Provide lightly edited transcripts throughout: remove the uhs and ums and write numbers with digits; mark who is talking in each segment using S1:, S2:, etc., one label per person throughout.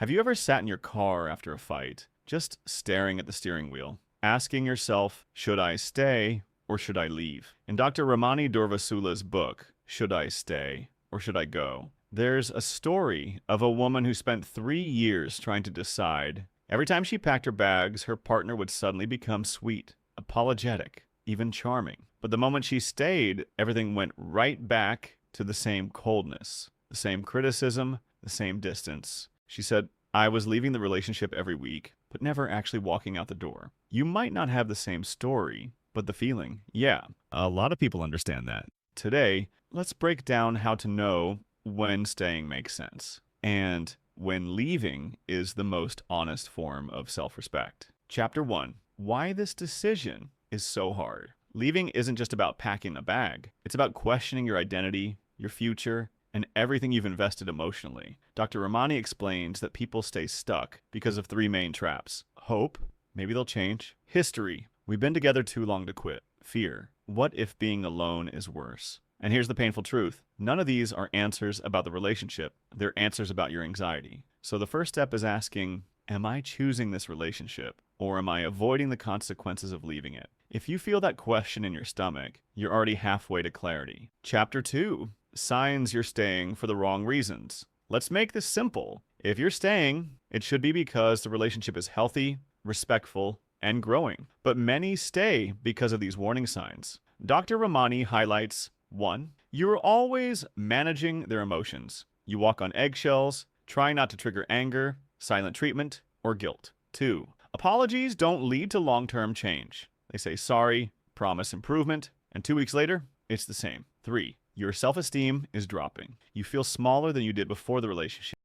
S1: Have you ever sat in your car after a fight, just staring at the steering wheel, asking yourself, should I stay or should I leave? In Dr. Ramani Dorvasula's book, Should I Stay or Should I Go? There's a story of a woman who spent 3 years trying to decide. Every time she packed her bags, her partner would suddenly become sweet, apologetic, even charming. But the moment she stayed, everything went right back to the same coldness, the same criticism, the same distance. She said, I was leaving the relationship every week, but never actually walking out the door. You might not have the same story, but the feeling, yeah. A lot of people understand that. Today, let's break down how to know when staying makes sense and when leaving is the most honest form of self-respect. Chapter 1. Why this decision is so hard. Leaving isn't just about packing a bag. It's about questioning your identity, your future, and everything you've invested emotionally. Dr. Ramani explains that people stay stuck because of 3 main traps. Hope, maybe they'll change. History, we've been together too long to quit. Fear, what if being alone is worse? And here's the painful truth. None of these are answers about the relationship. They're answers about your anxiety. So the first step is asking, am I choosing this relationship, or am I avoiding the consequences of leaving it? If you feel that question in your stomach, you're already halfway to clarity. Chapter 2. Signs you're staying for the wrong reasons. Let's make this simple. If you're staying, it should be because the relationship is healthy, respectful, and growing. But many stay because of these warning signs. Dr. Ramani highlights 1. You're always managing their emotions. You walk on eggshells, try not to trigger anger, silent treatment, or guilt. 2. Apologies don't lead to long-term change. They say sorry, promise improvement, and 2 weeks later, it's the same. 3. Your self-esteem is dropping. You feel smaller than you did before the relationship.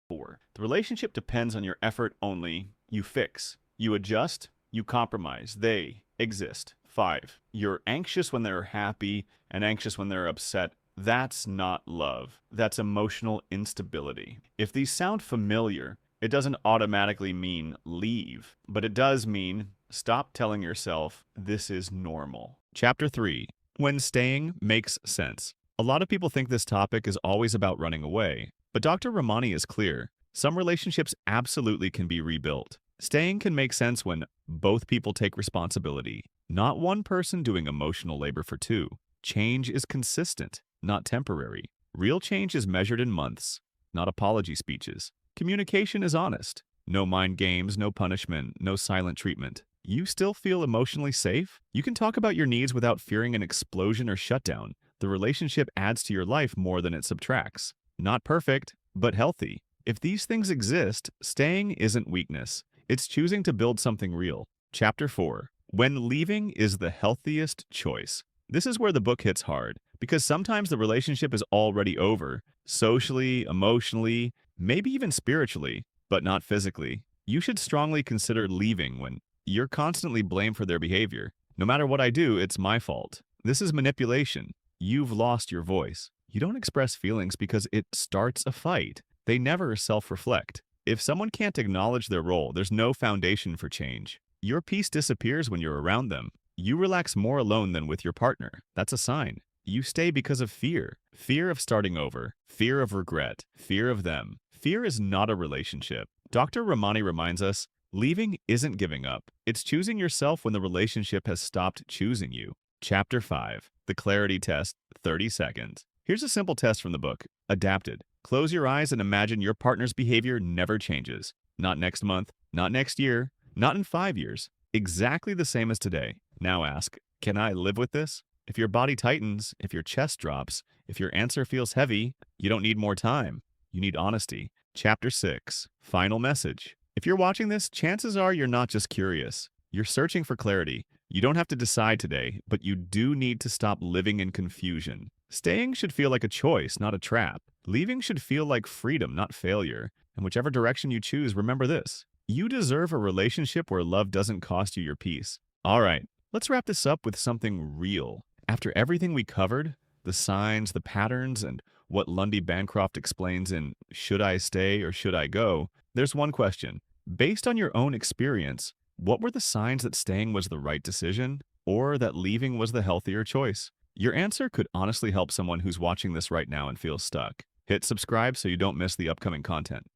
S1: 4. The relationship depends on your effort only. You fix. You adjust. You compromise. They exist. 5. You're anxious when they're happy and anxious when they're upset. That's not love. That's emotional instability. If these sound familiar, it doesn't automatically mean leave, but it does mean stop telling yourself this is normal. Chapter 3. When staying makes sense. A lot of people think this topic is always about running away, but Dr. Ramani is clear. Some relationships absolutely can be rebuilt. Staying can make sense when both people take responsibility, not one person doing emotional labor for 2. Change is consistent, not temporary. Real change is measured in months, not apology speeches. Communication is honest. No mind games, no punishment, no silent treatment. You still feel emotionally safe? You can talk about your needs without fearing an explosion or shutdown. The relationship adds to your life more than it subtracts. Not perfect, but healthy. If these things exist, staying isn't weakness. It's choosing to build something real. Chapter 4. When leaving is the healthiest choice. This is where the book hits hard, because sometimes the relationship is already over, socially, emotionally, maybe even spiritually, but not physically. You should strongly consider leaving when you're constantly blamed for their behavior. No matter what I do, it's my fault. This is manipulation. You've lost your voice. You don't express feelings because it starts a fight. They never self-reflect. If someone can't acknowledge their role, there's no foundation for change. Your peace disappears when you're around them. You relax more alone than with your partner. That's a sign. You stay because of fear. Fear of starting over. Fear of regret. Fear of them. Fear is not a relationship. Dr. Ramani reminds us, leaving isn't giving up. It's choosing yourself when the relationship has stopped choosing you. Chapter 5. The Clarity Test, 30 seconds. Here's a simple test from the book. Adapted. Close your eyes and imagine your partner's behavior never changes. Not next month, not next year, not in 5 years. Exactly the same as today. Now ask, can I live with this? If your body tightens, if your chest drops, if your answer feels heavy, you don't need more time. You need honesty. Chapter 6. Final message. If you're watching this, chances are you're not just curious. You're searching for clarity. You don't have to decide today, but you do need to stop living in confusion. Staying should feel like a choice, not a trap. Leaving should feel like freedom, not failure. And whichever direction you choose, remember this. You deserve a relationship where love doesn't cost you your peace. All right, let's wrap this up with something real. After everything we covered, the signs, the patterns, and what Lundy Bancroft explains in Should I Stay or Should I Go, there's one question. Based on your own experience, what were the signs that staying was the right decision or that leaving was the healthier choice? Your answer could honestly help someone who's watching this right now and feels stuck. Hit subscribe so you don't miss the upcoming content.